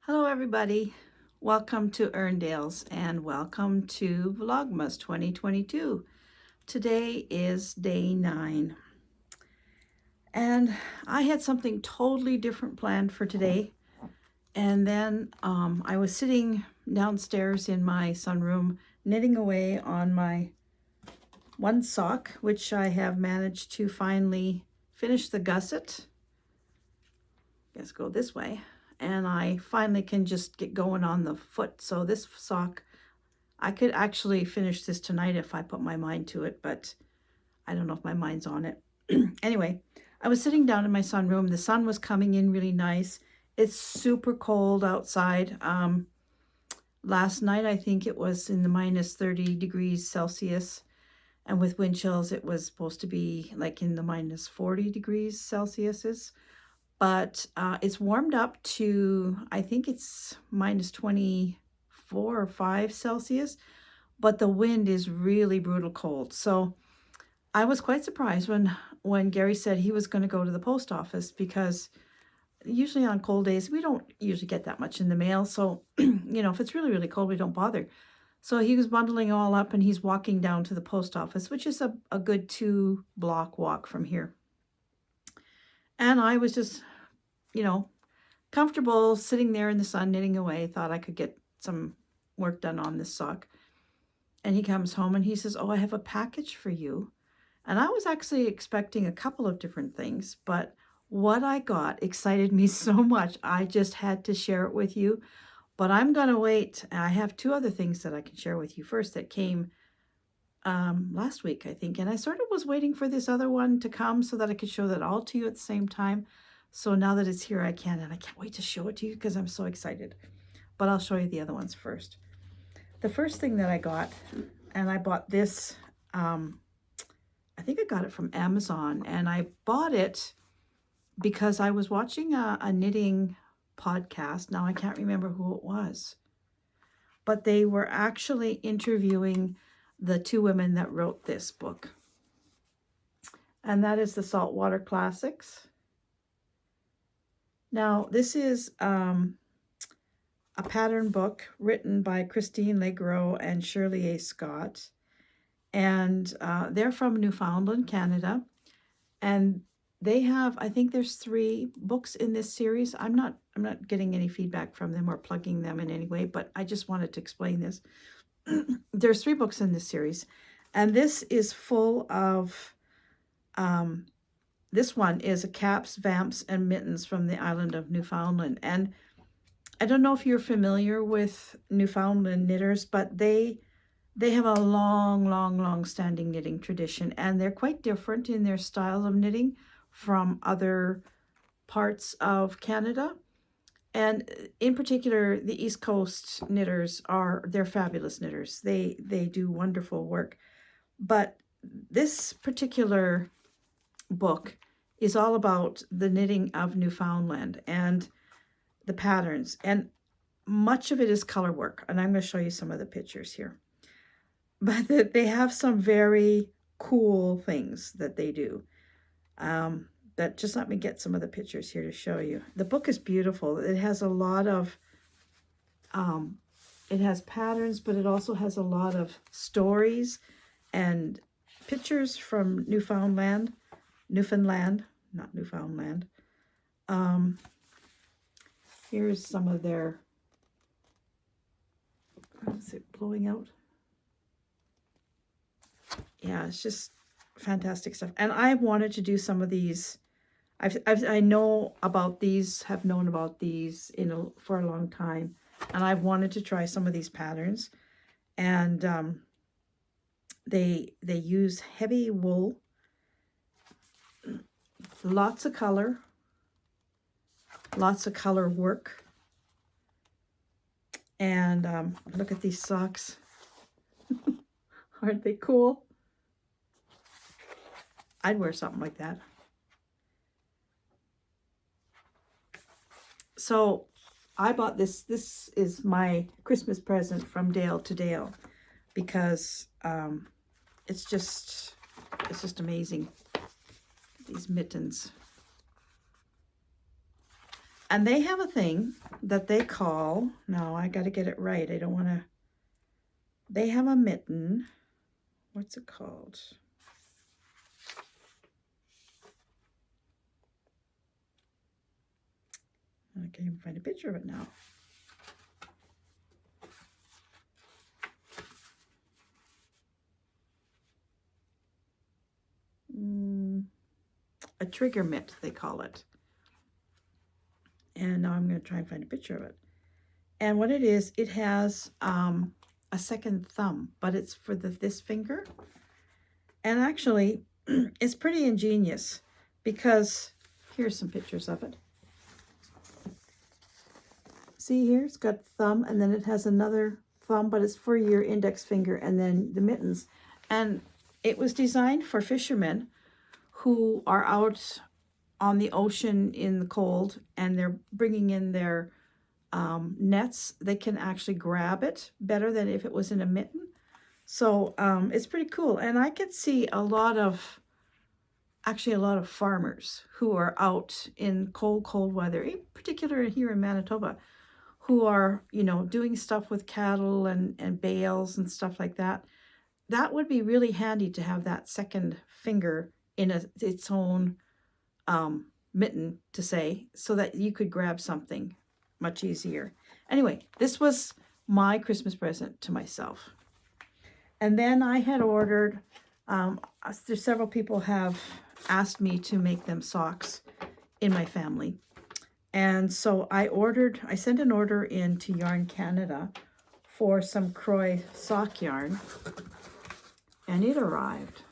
Hello everybody, welcome to Erndale's and welcome to Vlogmas 2022. Today is day 9 and I had something totally different planned for today, and then I was sitting downstairs in my sunroom knitting away on my one sock, which I have managed to finally finish the gusset. Let's go this way. And I finally can just get going on the foot. So this sock, I could actually finish this tonight if I put my mind to it, but I don't know if my mind's on it. Anyway, I was sitting down in my sunroom. The sun was coming in really nice. It's super cold outside. Last night, I think it was in the minus 30 degrees Celsius. And with wind chills, it was supposed to be like in the minus 40 degrees Celsius. But it's warmed up to, I think it's minus 24 or 5 Celsius, but the wind is really brutal cold. So I was quite surprised when Gary said he was going to go to the post office, because usually on cold days, we don't usually get that much in the mail. So, if it's really, really cold, we don't bother. So he was bundling all up and he's walking down to the post office, which is a good 2-block walk from here. And I was just, comfortable sitting there in the sun knitting away, thought I could get some work done on this sock. And he comes home and he says, "Oh, I have a package for you." And I was actually expecting a couple of different things, but what I got excited me so much, I just had to share it with you. But I'm going to wait. I have 2 other things that I can share with you first that came last week, I think. And I sort of was waiting for this other one to come so that I could show that all to you at the same time. So now that it's here, I can, and I can't wait to show it to you because I'm so excited. But I'll show you the other ones first. The first thing that I got, and I bought this, I think I got it from Amazon, and I bought it because I was watching a knitting podcast. Now I can't remember who it was, but they were actually interviewing the 2 women that wrote this book. And that is the Saltwater Classics. Now, this is a pattern book written by Christine Legros and Shirley A. Scott. And they're from Newfoundland, Canada. And they have, I think there's 3 books in this series. I'm not getting any feedback from them or plugging them in any way, but I just wanted to explain this. There's 3 books in this series. And this is full of this one is a caps, vamps, and mittens from the island of Newfoundland. And I don't know if you're familiar with Newfoundland knitters, but they have a long standing knitting tradition, and they're quite different in their styles of knitting from other parts of Canada. And in particular, the East Coast knitters they're fabulous knitters. They do wonderful work. But this particular book is all about the knitting of Newfoundland and the patterns, and much of it is color work, and I'm going to show you some of the pictures here. But they have some very cool things that they do. But just let me get some of the pictures here to show you. The book is beautiful. It has a lot of it has patterns, but it also has a lot of stories and pictures from Newfoundland, not Newfoundland. Here's some of their, is it blowing out? Yeah, it's just fantastic stuff. And I wanted to do some of these. I know about these, have known about these for a long time. And I've wanted to try some of these patterns. And they use heavy wool, lots of color work. And look at these socks. Aren't they cool? I'd wear something like that. So I bought this. This is my Christmas present from Dale to Dale, because it's just amazing. These mittens. And they have a thing that they call, no, I got to get it right. I don't want to, they have a mitten. What's it called? I can't even find a picture of it now. A trigger mitt, they call it. And now I'm going to try and find a picture of it. And what it is, it has a second thumb, but it's for this finger. And actually, it's pretty ingenious because here's some pictures of it. See here, it's got thumb, and then it has another thumb, but it's for your index finger, and then the mittens. And it was designed for fishermen who are out on the ocean in the cold, and they're bringing in their nets. They can actually grab it better than if it was in a mitten. So it's pretty cool. And I could see a lot of farmers who are out in cold weather, in particular here in Manitoba, who are, you know, doing stuff with cattle and bales and stuff like that. That would be really handy to have that second finger in its own mitten, to say, so that you could grab something much easier. Anyway, this was my Christmas present to myself. And then I had ordered, there's several people have asked me to make them socks in my family. And so I sent an order in to Yarn Canada for some Croy sock yarn, and it arrived.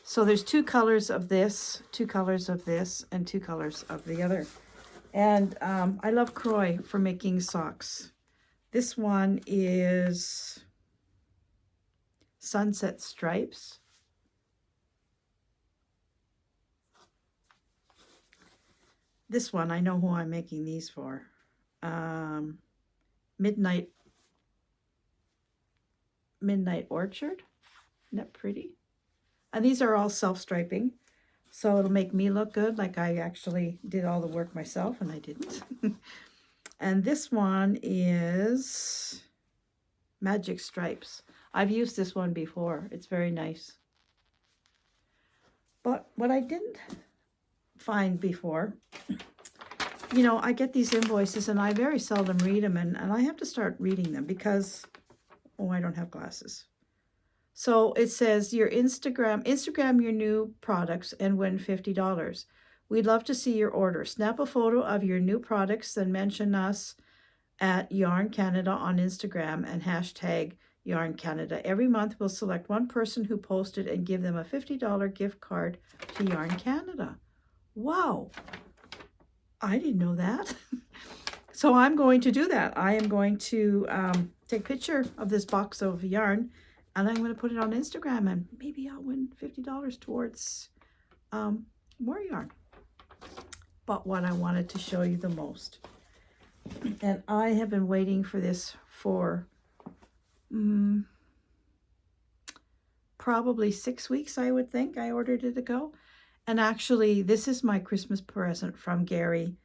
So there's 2 colors of this, 2 colors of this, and 2 colors of the other. And I love Croy for making socks. This one is Sunset Stripes. This one, I know who I'm making these for. Midnight Orchard. Isn't that pretty? And these are all self-striping, so it'll make me look good, like I actually did all the work myself, and I didn't. And this one is Magic Stripes. I've used this one before. It's very nice. But what I didn't find before, you know, I get these invoices and I very seldom read them, and I have to start reading them because, oh, I don't have glasses. So it says your Instagram your new products and win $50. We'd love to see your order. Snap a photo of your new products, then mention us at Yarn Canada on Instagram and hashtag Yarn Canada. Every month we'll select one person who posted and give them a $50 gift card to Yarn Canada. Wow. I didn't know that. So I'm going to do that. I am going to take a picture of this box of yarn, and I'm going to put it on Instagram, and maybe I'll win $50 towards more yarn. But what I wanted to show you the most, and I have been waiting for this for probably 6 weeks, I would think. I ordered it ago. And actually, this is my Christmas present from Gary,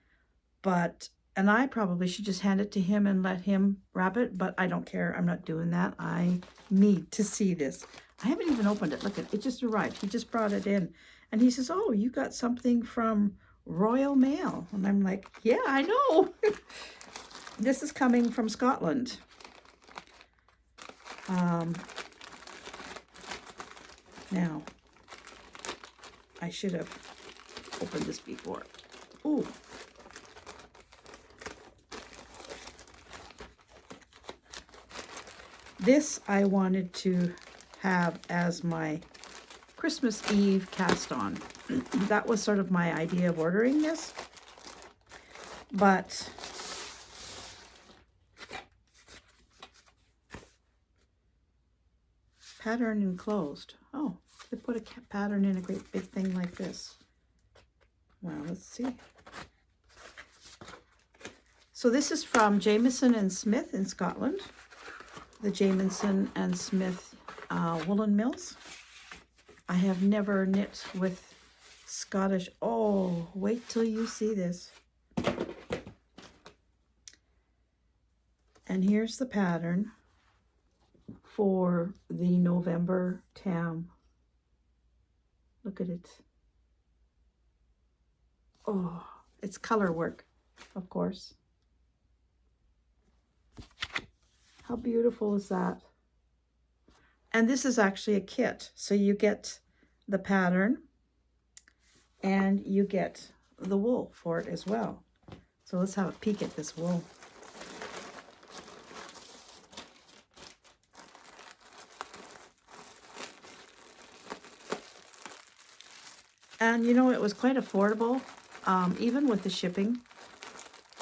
and I probably should just hand it to him and let him wrap it, but I don't care. I'm not doing that. I need to see this. I haven't even opened it. Look, it just arrived. He just brought it in. And he says, oh, you got something from Royal Mail. And I'm like, yeah, I know. This is coming from Scotland. Now, I should have opened this before. Ooh. This I wanted to have as my Christmas Eve cast on. That was sort of my idea of ordering this. But pattern enclosed. Oh, they put a pattern in a great big thing like this. Well, let's see. So this is from Jamieson and Smith in Scotland. The Jamieson and Smith woolen mills. I have never knit with Scottish. Oh, wait till you see this. And here's the pattern for the November tam. Look at it. Oh, it's color work, of course. How beautiful is that? And this is actually a kit. So you get the pattern and you get the wool for it as well. So let's have a peek at this wool. And you know, it was quite affordable, even with the shipping.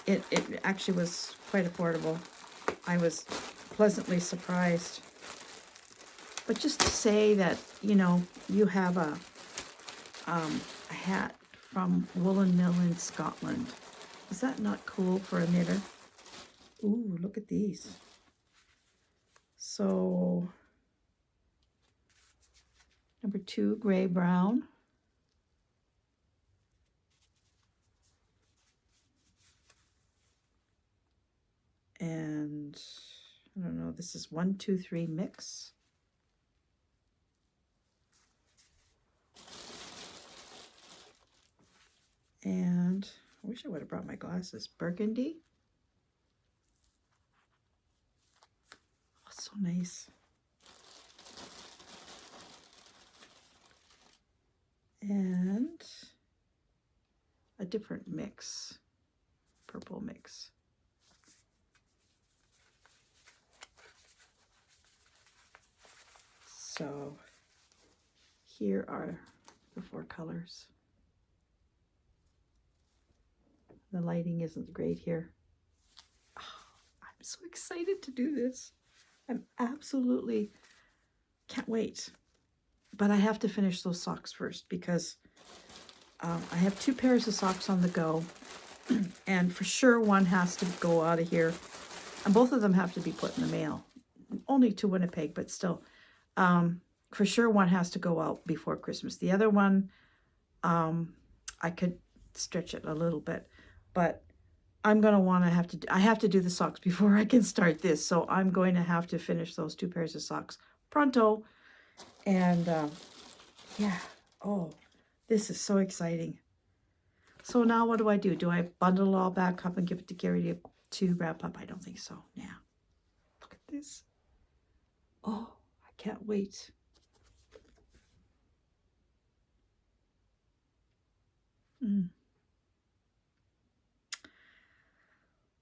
It actually was quite affordable. I was pleasantly surprised. But just to say that, you know, you have a hat from Woolen Mill in Scotland. Is that not cool for a knitter? Ooh, look at these. So, number 2, gray brown. And I don't know, this is 1, 2, 3 mix. And I wish I would have brought my glasses. Burgundy. Oh, so nice. And a different mix, purple mix. So here are the 4 colors. The lighting isn't great here. Oh, I'm so excited to do this. I'm absolutely can't wait. But I have to finish those socks first because I have 2 pairs of socks on the go. And for sure one has to go out of here. And both of them have to be put in the mail. Only to Winnipeg, but still. For sure one has to go out before Christmas. The other one, I could stretch it a little bit. But I'm going to I have to do the socks before I can start this. So I'm going to have to finish those 2 pairs of socks pronto. And yeah, oh, this is so exciting. So now what do? Do I bundle it all back up and give it to Gary to wrap up? I don't think so. Yeah. Look at this. Oh, I can't wait.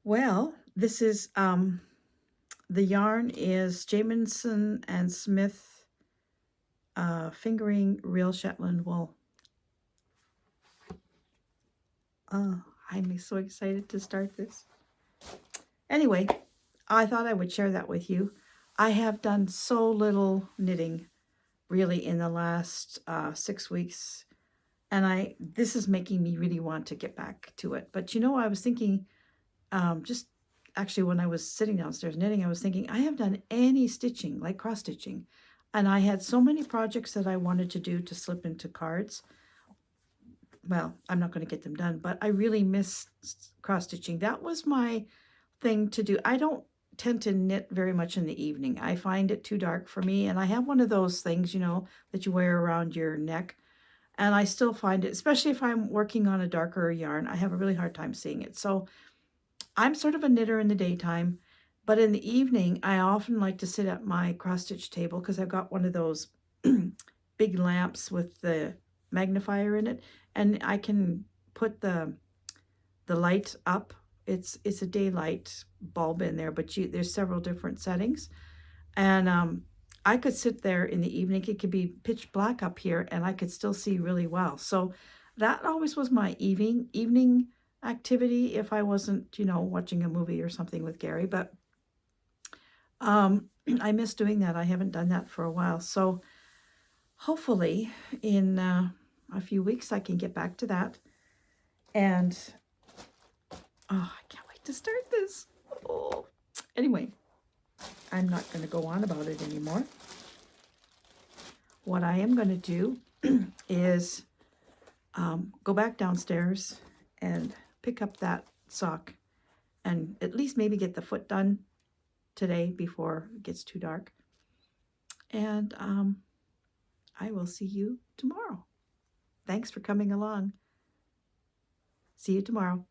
Well, this is, the yarn is Jamieson and Smith Fingering Real Shetland Wool. Oh, I'm so excited to start this. Anyway, I thought I would share that with you. I have done so little knitting really in the last 6 weeks. And this is making me really want to get back to it. But you know, I was thinking, just actually when I was sitting downstairs knitting, I was thinking, I haven't done any stitching, like cross stitching. And I had so many projects that I wanted to do to slip into cards. Well, I'm not going to get them done, but I really miss cross stitching. That was my thing to do. I don't tend to knit very much in the evening. I find it too dark for me. And I have one of those things, you know, that you wear around your neck. And I still find it, especially if I'm working on a darker yarn, I have a really hard time seeing it. So I'm sort of a knitter in the daytime, but in the evening, I often like to sit at my cross-stitch table because I've got one of those big lamps with the magnifier in it, and I can put the light up. It's a daylight bulb in there, but there's several different settings, and I could sit there in the evening. It could be pitch black up here, and I could still see really well. So that always was my evening activity if I wasn't, you know, watching a movie or something with Gary. But I miss doing that. I haven't done that for a while. So hopefully in a few weeks I can get back to that. And oh, I can't wait to start this. Oh. Anyway, I'm not going to go on about it anymore. What I am going to do is go back downstairs and pick up that sock and at least maybe get the foot done today before it gets too dark. And I will see you tomorrow. Thanks for coming along. See you tomorrow.